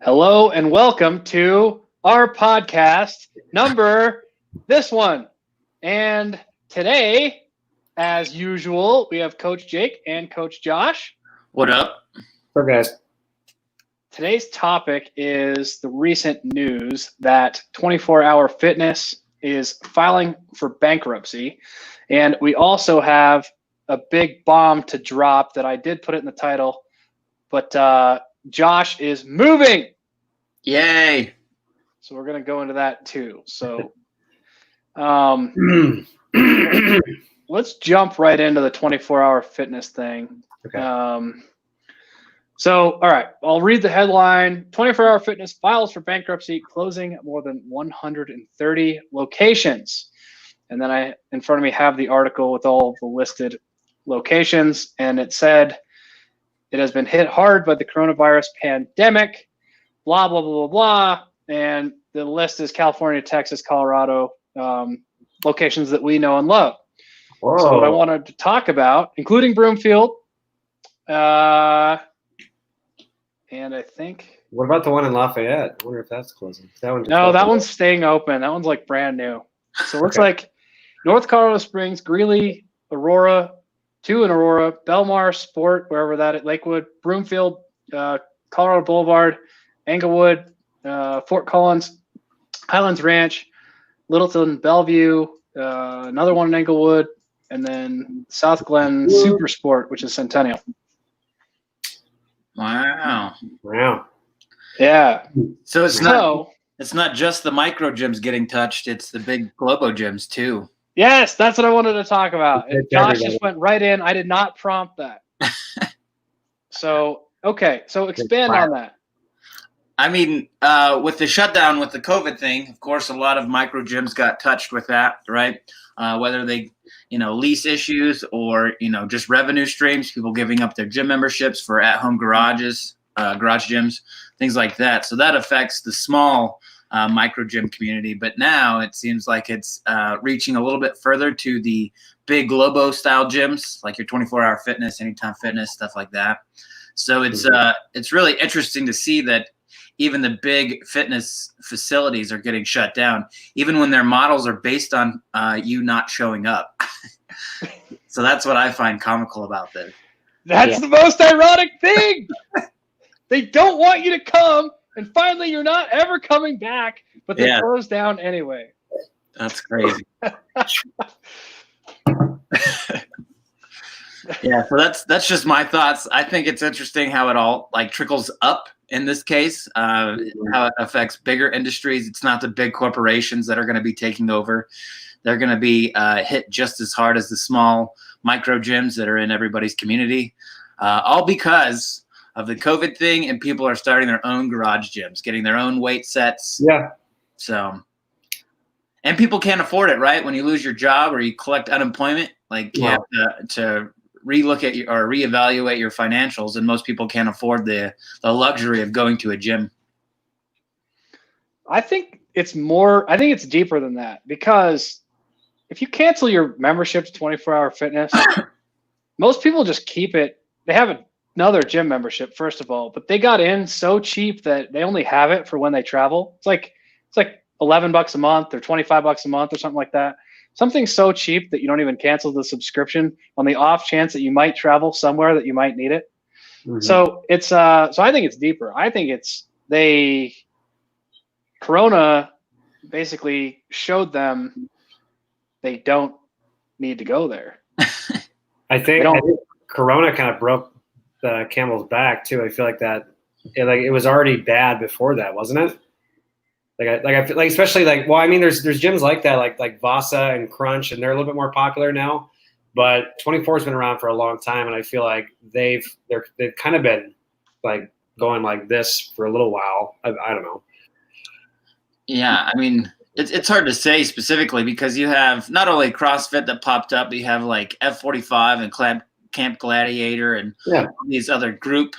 Hello and welcome to our podcast this one. And today, as usual, we have Coach Jake and Coach Josh. What up? What up, guys? Today's topic is the recent news that 24-Hour Fitness is filing for bankruptcy. And we also have a big bomb to drop that I did put it in the title, but Josh is moving. Yay. So we're going to go into that too. So let's jump right into the 24-hour fitness thing. Okay. All right, I'll read the headline. 24-Hour Fitness files for bankruptcy, closing at more than 130 locations. And then in front of me, have the article with all of the listed locations. And it said, it has been hit hard by the coronavirus pandemic, blah, blah, blah, blah, blah. And the list is California, Texas, Colorado, locations that we know and love. Whoa. So what I wanted to talk about, including Broomfield, and I think. What about the one in Lafayette? I wonder if that's closing. That one's staying open. That one's like brand new. So it looks like North Colorado Springs, Greeley, Aurora, 2 in Aurora, Belmar, Sport, wherever that is, Lakewood, Broomfield, Colorado Boulevard, Englewood, Fort Collins, Highlands Ranch, Littleton, Bellevue, another one in Englewood, and then South Glen Super Sport, which is Centennial. Wow. Yeah. So it's not just the micro gyms getting touched, it's the big Globo gyms too. Yes, that's what I wanted to talk about. And Josh just went right in. I did not prompt that. So expand on that. I mean, with the shutdown, with the COVID thing, of course, a lot of micro gyms got touched with that, right? Whether they, lease issues or, just revenue streams, people giving up their gym memberships for at-home garages, garage gyms, things like that. So that affects the small micro gym community. But now it seems like it's reaching a little bit further to the big Globo style gyms, like your 24-hour fitness, anytime fitness, stuff like that. So it's really interesting to see that even the big fitness facilities are getting shut down, even when their models are based on you not showing up. So that's what I find comical about this. That's the most ironic thing. They don't want you to come, and finally you're not ever coming back, but they close down anyway. That's crazy. Yeah, so that's just my thoughts. I think it's interesting how it all trickles up in this case, how it affects bigger industries. It's not the big corporations that are going to be taking over. They're going to be hit just as hard as the small micro gyms that are in everybody's community, all because of the COVID thing, and people are starting their own garage gyms, getting their own weight sets. Yeah. So, and people can't afford it, right? When you lose your job or you collect unemployment, you have to relook at or reevaluate your financials, and most people can't afford the luxury of going to a gym. I think it's deeper than that, because if you cancel your membership to 24-Hour Fitness, most people just keep it. They have another gym membership, first of all, but they got in so cheap that they only have it for when they travel. It's like $11 a month or $25 a month or something like that. Something so cheap that you don't even cancel the subscription on the off chance that you might travel somewhere that you might need it. Mm-hmm. So it's so I think it's deeper. I think Corona basically showed them they don't need to go there. I think Corona kind of broke the camel's back too. I feel like that it was already bad before that, wasn't it? I feel like, especially there's gyms like that, like Vasa and Crunch, and they're a little bit more popular now. But 24 has been around for a long time, and I feel like they've kind of been going like this for a little while. I don't know. Yeah, I mean, it's hard to say specifically, because you have not only CrossFit that popped up, but you have like F45 and Camp Gladiator and these other group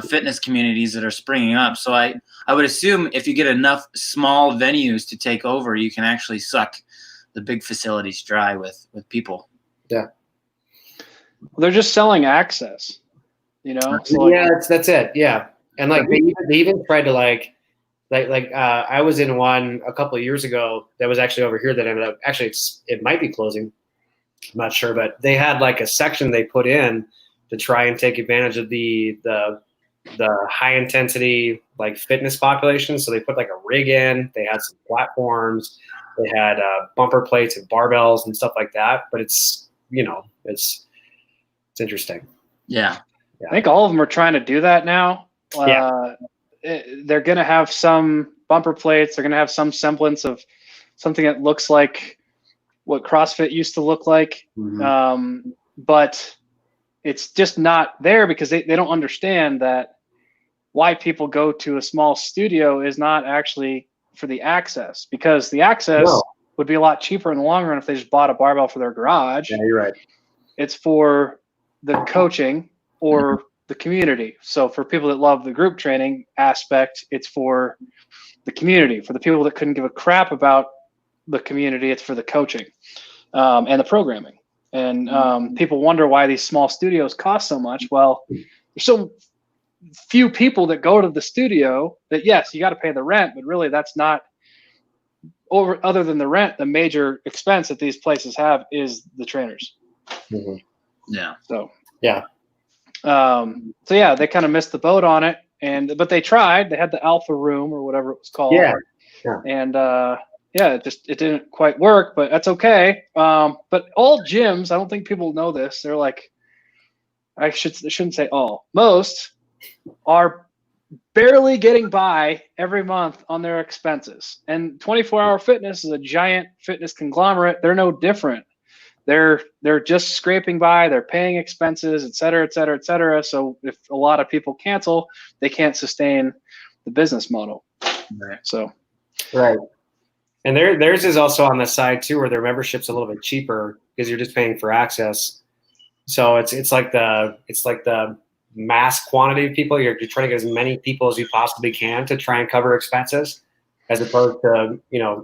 fitness communities that are springing up. So I would assume if you get enough small venues to take over, you can actually suck the big facilities dry with people. Yeah. They're just selling access, So that's it. Yeah. And like they even tried to like I was in one a couple of years ago that was actually over here that ended up it might be closing. I'm not sure, but they had like a section they put in to try and take advantage of the high intensity like fitness population. So they put like a rig in, they had some platforms, they had bumper plates and barbells and stuff like that. But it's interesting. Yeah. I think all of them are trying to do that now. They're going to have some bumper plates. They're going to have some semblance of something that looks like what CrossFit used to look like. Mm-hmm. But it's just not there because they don't understand that why people go to a small studio is not actually for the access, because the access would be a lot cheaper in the long run if they just bought a barbell for their garage. Yeah, you're right. It's for the coaching or the community. So for people that love the group training aspect, it's for the community. For the people that couldn't give a crap about the community, it's for the coaching and the programming. And people wonder why these small studios cost so much. Well, there's so few people that go to the studio that, yes, you got to pay the rent, but really that's not other than the rent, the major expense that these places have is the trainers. Mm-hmm. Yeah. So, yeah. So yeah, they kind of missed the boat on it, but they tried. They had the Alpha Room or whatever it was called. Yeah. And it didn't quite work, but that's okay. But all gyms, I don't think people know this. They're like, I shouldn't say all. Most are barely getting by every month on their expenses. And 24-Hour Fitness is a giant fitness conglomerate. They're no different. They're just scraping by. They're paying expenses, et cetera, et cetera, et cetera. So if a lot of people cancel, they can't sustain the business model. Right. So, right. And theirs is also on the side too, where their membership's a little bit cheaper because you're just paying for access. So it's like the mass quantity of people. You're trying to get as many people as you possibly can to try and cover expenses, as opposed to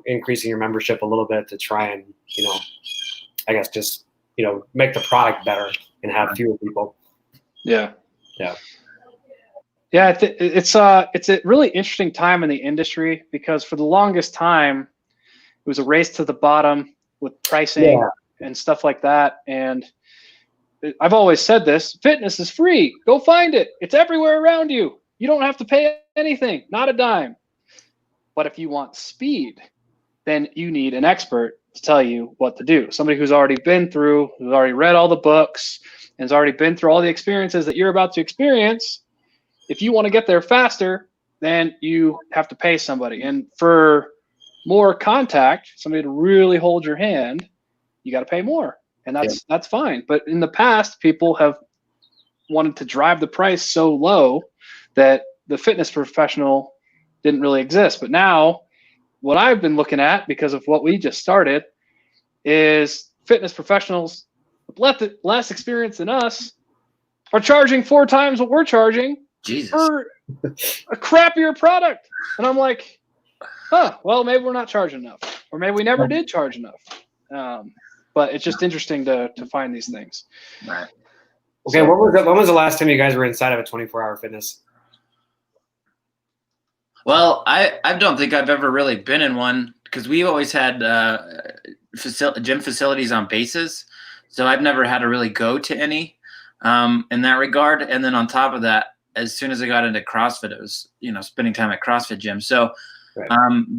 increasing your membership a little bit to try and I guess just make the product better and have fewer people. Yeah. It's a really interesting time in the industry because for the longest time it was a race to the bottom with pricing and stuff like that. And I've always said this: fitness is free. Go find it. It's everywhere around you. You don't have to pay anything, not a dime. But if you want speed, then you need an expert to tell you what to do. Somebody who's already been through, who's already read all the books, and has already been through all the experiences that you're about to experience. If you want to get there faster, then you have to pay somebody. And for more contact, somebody to really hold your hand, you got to pay more. And that's fine. But in the past, people have wanted to drive the price so low that the fitness professional didn't really exist. But now what I've been looking at, because of what we just started, is fitness professionals with less experience than us are charging 4 times what we're charging for a crappier product. And I'm like, well, maybe we're not charging enough, or maybe we never did charge enough. But it's just interesting to find these things. Right. Okay. When was the last time you guys were inside of a 24-Hour Fitness? Well, I don't think I've ever really been in one because we always had gym facilities on bases. So I've never had to really go to any in that regard. And then on top of that, as soon as I got into CrossFit, it was, spending time at CrossFit gyms. So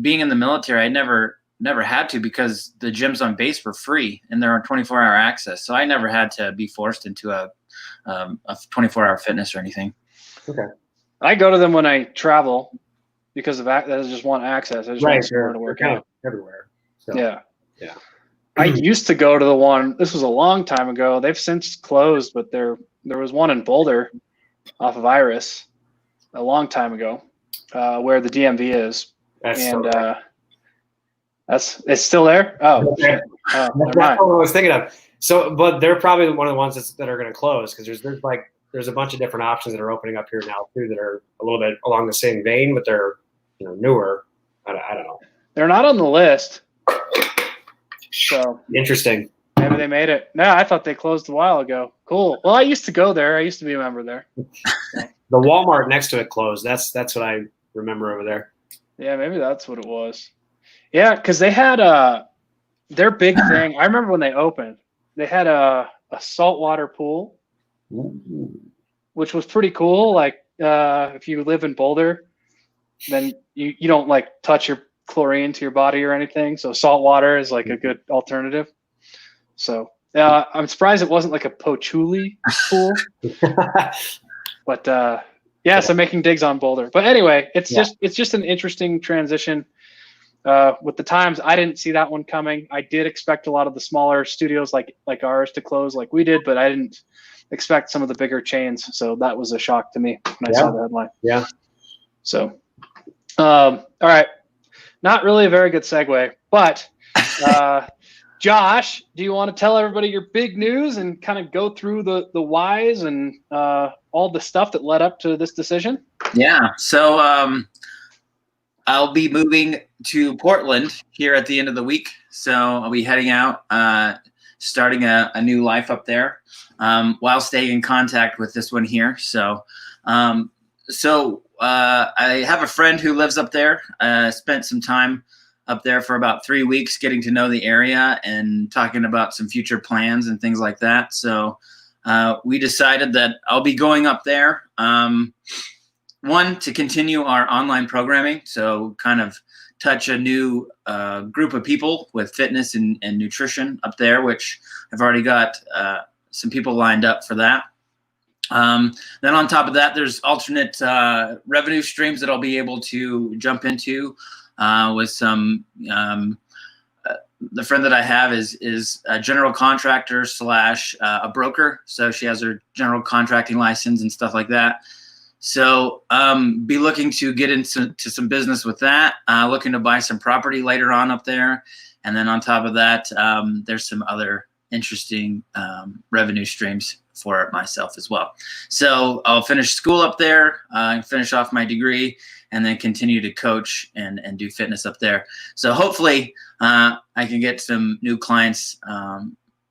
being in the military, I never had to, because the gyms on base were free and they're on 24-hour access. So I never had to be forced into a 24-hour fitness or anything. Okay. I go to them when I travel because of that. I just want access. I just want somewhere to work out everywhere. So, yeah. I used to go to the one. This was a long time ago. They've since closed, but there was one in Boulder, off of Iris, a long time ago, where the DMV is. It's still there. Oh, okay. That's what I was thinking of. So, but they're probably one of the ones that are going to close, because there's a bunch of different options that are opening up here now too that are a little bit along the same vein, but they're newer. I don't know. They're not on the list. So interesting. Maybe they made it. No, I thought they closed a while ago. Cool. Well, I used to go there. I used to be a member there. So. The Walmart next to it closed. That's what I remember over there. Yeah, maybe that's what it was. Yeah, because they had their big thing. I remember when they opened, they had a saltwater pool, which was pretty cool. Like if you live in Boulder, then you don't like touch your chlorine to your body or anything. So salt water is like a good alternative. So I'm surprised it wasn't like a patchouli pool. But yeah, so making digs on Boulder. But anyway, it's just an interesting transition. With the times, I didn't see that one coming. I did expect a lot of the smaller studios like ours to close like we did, but I didn't expect some of the bigger chains. So that was a shock to me when I saw the headline. Yeah. So, all right. Not really a very good segue, but Josh, do you want to tell everybody your big news and kind of go through the whys and all the stuff that led up to this decision? Yeah. So I'll be moving to Portland here at the end of the week. So I'll be heading out, starting a new life up there while staying in contact with this one here. So I have a friend who lives up there. Spent some time up there for about 3 weeks getting to know the area and talking about some future plans and things like that. So we decided that I'll be going up there. One, to continue our online programming, so kind of touch a new group of people with fitness and nutrition up there, which I've already got some people lined up for that. Then on top of that, there's alternate revenue streams that I'll be able to jump into with some. The friend that I have is a general contractor / a broker, so she has her general contracting license and stuff like that. So be looking to get into some business with that, looking to buy some property later on up there. And then on top of that, there's some other interesting revenue streams for myself as well. So I'll finish school up there, finish off my degree, and then continue to coach and do fitness up there. So hopefully I can get some new clients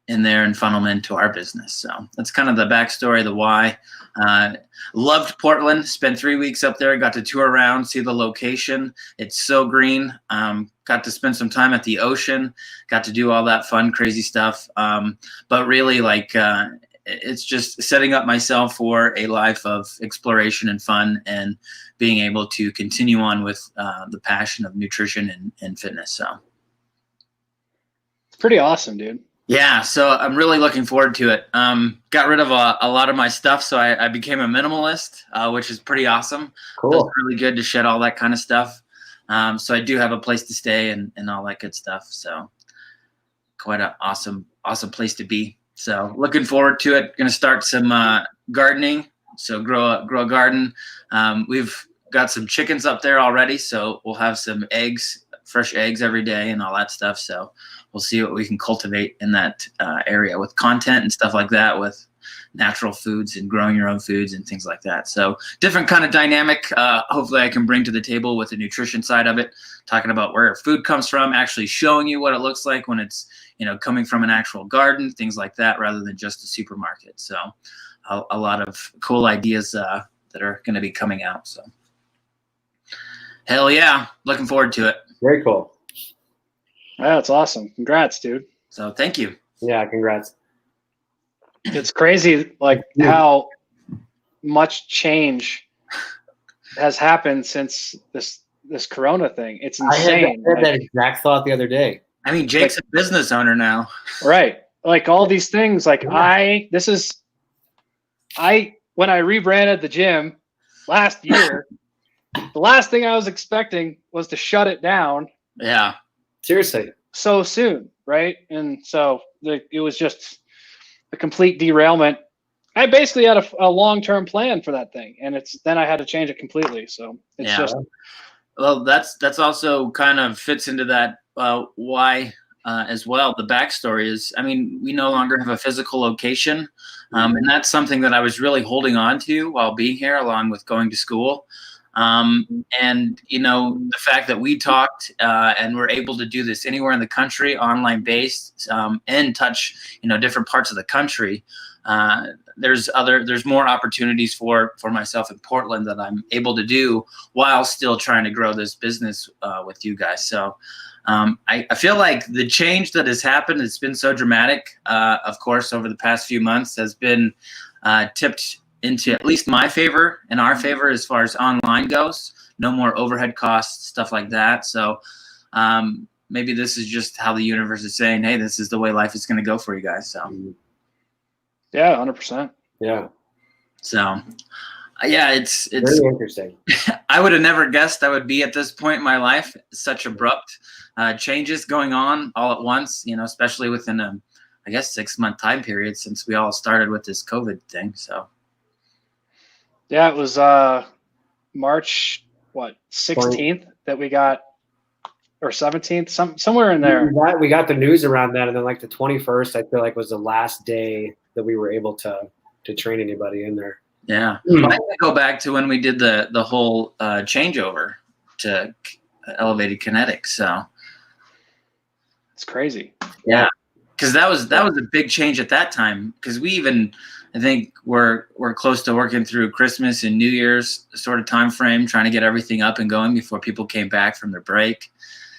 in there and funnel them into our business. So that's kind of the backstory, the why. Loved Portland, spent 3 weeks up there, got to tour around, see the location. It's so green. Got to spend some time at the ocean, got to do all that fun, crazy stuff. But really it's just setting up myself for a life of exploration and fun and being able to continue on with the passion of nutrition and fitness. So it's pretty awesome, dude. Yeah, so I'm really looking forward to it. Got rid of a lot of my stuff, so I became a minimalist, which is pretty awesome. Cool. It's really good to shed all that kind of stuff. So I do have a place to stay and all that good stuff. So quite an awesome place to be. So looking forward to it. Going to start some gardening. So grow a garden. We've got some chickens up there already, so we'll have some eggs, fresh eggs every day and all that stuff. So we'll see what we can cultivate in that area with content and stuff like that, with natural foods and growing your own foods and things like that. So different kind of dynamic. Hopefully I can bring to the table with the nutrition side of it, talking about where food comes from, actually showing you what it looks like when it's, coming from an actual garden, things like that, rather than just a supermarket. So a lot of cool ideas that are going to be coming out. So hell yeah, looking forward to it. Very cool. That's awesome. Congrats, dude. So thank you. Yeah, congrats. It's crazy, how much change has happened since this Corona thing. It's insane. I had that exact thought the other day. I mean, Jake's a business owner now. Right. Like all these things, when I rebranded the gym last year, the last thing I was expecting was to shut it down. Yeah. Seriously. So soon, right? And so it was just a complete derailment. I basically had a long-term plan for that thing, and then I had to change it completely. So it's well, that's also kind of fits into that why as well. The backstory is, we no longer have a physical location, and that's something that I was really holding on to while being here, along with going to school. And the fact that we talked and we're able to do this anywhere in the country, online based, and touch different parts of the country, there's more opportunities for myself in Portland that I'm able to do while still trying to grow this business with you guys. So I feel like the change that has happened, it's been so dramatic, of course, over the past few months, has been tipped into at least my favor and our favor as far as online goes. No more overhead costs, stuff like that. So maybe this is just how the universe is saying, hey, this is the way life is going to go for you guys. So yeah, 100%. Yeah. So yeah, it's very interesting. I would have never guessed I would be at this point in my life. Such abrupt changes going on all at once, especially within a, I guess, 6-month time period since we all started with this COVID thing. So yeah, it was March 16th that we got, or 17th, somewhere in there. We got the news around that, and then like the 21st, I feel like was the last day that we were able to train anybody in there. Yeah, I go back to when we did the whole changeover to elevated kinetics. So it's crazy. Yeah, because that was a big change at that time. Because we even, I think we're close to working through Christmas and New Year's sort of time frame, trying to get everything up and going before people came back from their break.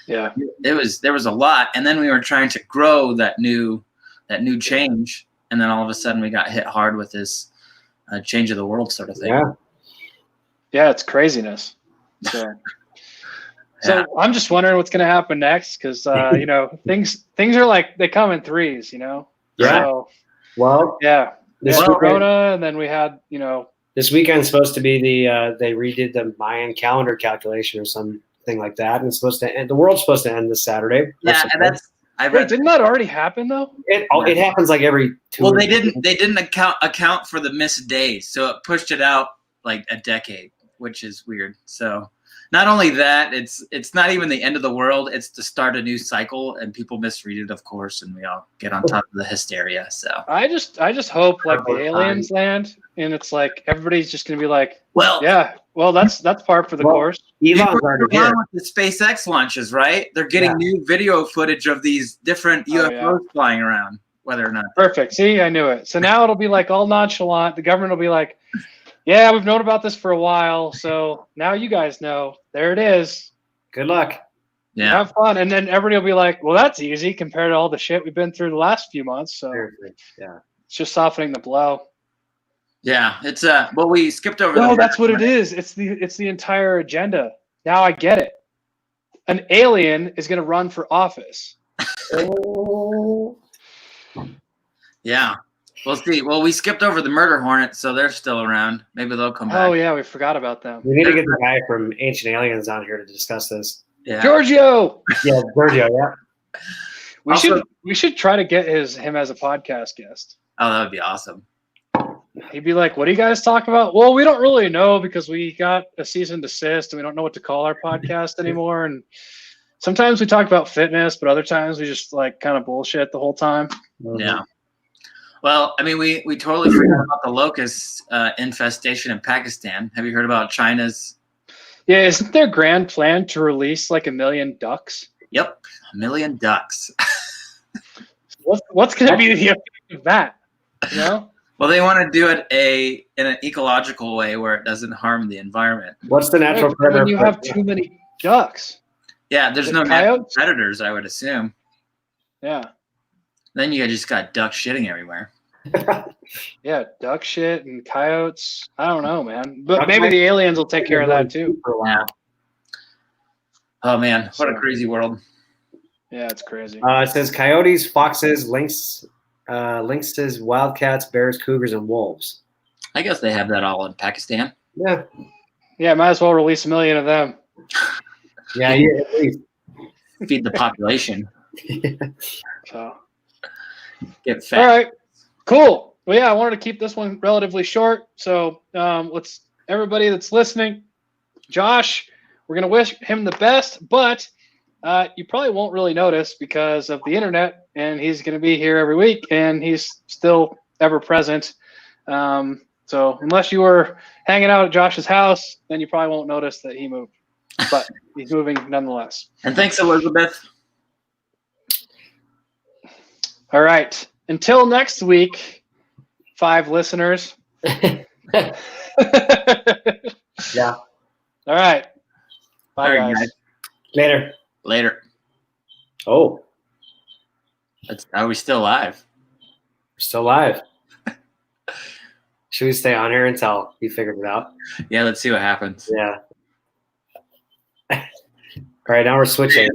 Yeah, there was a lot, and then we were trying to grow that new change, and then all of a sudden we got hit hard with this change of the world sort of thing. Yeah, it's craziness. So, so I'm just wondering what's going to happen next, because things are like they come in threes, Yeah. So, well, yeah. This Corona, and then we had this weekend's supposed to be they redid the Mayan calendar calculation or something like that, and it's supposed to end. The world's supposed to end this Saturday. Yeah, Wait, didn't that already happen though? It happens like every 2 Well, they didn't account for the missed days, so it pushed it out like a decade, which is weird. So not only that, it's not even the end of the world, it's to start a new cycle, and people misread it, of course, and we all get on top of the hysteria. So I just hope like the aliens land, and it's like everybody's just gonna be like, well, yeah, well that's par for the course. Elon's already here. With the SpaceX launches, right? They're getting new video footage of these different UFOs flying around, whether or not. Perfect. See, I knew it. So now it'll be like all nonchalant. The government will be like, yeah, we've known about this for a while, so now you guys know. There it is. Good luck. Yeah. Have fun. And then everybody will be like, well, that's easy compared to all the shit we've been through the last few months. So yeah, it's just softening the blow. Yeah, it's well, we skipped over. No, that's what it is. It's the entire agenda. Now I get it. An alien is going to run for office. Yeah. We'll see. Well, we skipped over the murder hornets, so they're still around. Maybe they'll come back. Oh yeah, we forgot about them. We need to get the guy from Ancient Aliens on here to discuss this. Yeah. Giorgio. Yeah, Giorgio. Yeah. We should try to get him as a podcast guest. Oh, that would be awesome. He'd be like, "What do you guys talk about?" Well, we don't really know because we got a cease and desist, and we don't know what to call our podcast anymore. And sometimes we talk about fitness, but other times we just like kind of bullshit the whole time. Yeah. Well, I mean, we totally forgot about the locust infestation in Pakistan. Have you heard about China's? Yeah, isn't their grand plan to release like 1 million ducks? Yep, 1 million ducks. What's going to be the effect of that? You know? Well, they want to do it in an ecological way where it doesn't harm the environment. What's the natural predator? When you have too many ducks. Yeah, there's no natural predators, I would assume. Yeah. Then you just got duck shitting everywhere. Yeah, duck shit and coyotes. I don't know, man. But maybe the aliens will take care of that too. For a while. Oh man, what a crazy world. Yeah, it's crazy. It says coyotes, foxes, lynxes, wildcats, bears, cougars, and wolves. I guess they have that all in Pakistan. Yeah. Yeah, might as well release 1 million of them. Yeah, at least. Feed the population. So get fat. All right, cool. Well, yeah, I wanted to keep this one relatively short. So let's everybody that's listening, Josh, we're gonna wish him the best, but you probably won't really notice because of the internet, and he's gonna be here every week, and he's still ever present. So unless you were hanging out at Josh's house, then you probably won't notice that he moved, but he's moving nonetheless. And thanks, Elizabeth. All right. Until next week, 5 listeners. Yeah. All right. Bye, All right, guys. Later. Later. Oh, Are we still live? we're still live. Should we stay on here until you figured it out? Yeah, let's see what happens. Yeah. All right, now we're switching.